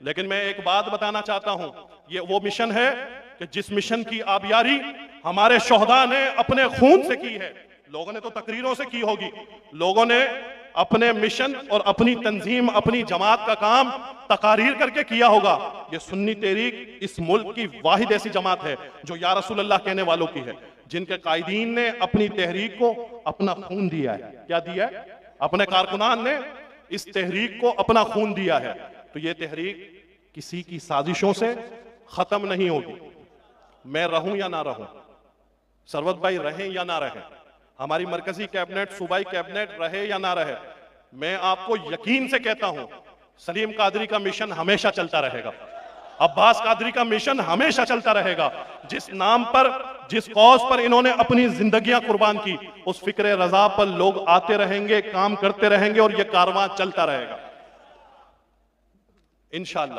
लेकिन मैं एक बात बताना चाहता हूं, ये वो मिशन है कि जिस मिशन की आबियारी हमारे शोहदा ने अपने खून से की है। लोगों ने तो तकरीरों से की होगी, लोगों ने अपने मिशन और अपनी तंजीम, अपनी जमात का काम तकारीर करके किया होगा। ये सुन्नी तहरीक इस मुल्क की वाहिद ऐसी जमात है जो या रसूल अल्लाह कहने वालों की है, जिनके कायदीन ने अपनी तहरीक को अपना खून दिया है। क्या दिया है? अपने कारकुनान ने इस तहरीक को अपना खून दिया है। तो ये तहरीक किसी की साजिशों से खत्म नहीं होगी। मैं रहूं या ना रहूं, सरवत भाई रहें या ना रहें, हमारी मरकजी कैबिनेट, सूबाई कैबिनेट रहे या ना रहे, मैं आपको यकीन से कहता हूं सलीम कादरी का मिशन हमेशा चलता रहेगा, अब्बास कादरी का मिशन हमेशा चलता रहेगा। जिस नाम पर, जिस कौज पर इन्होंने अपनी जिंदगियां कुर्बान की, उस फिक्रे रजा पर लोग आते रहेंगे, काम करते रहेंगे और यह कारवां चलता रहेगा इंशाअल्लाह।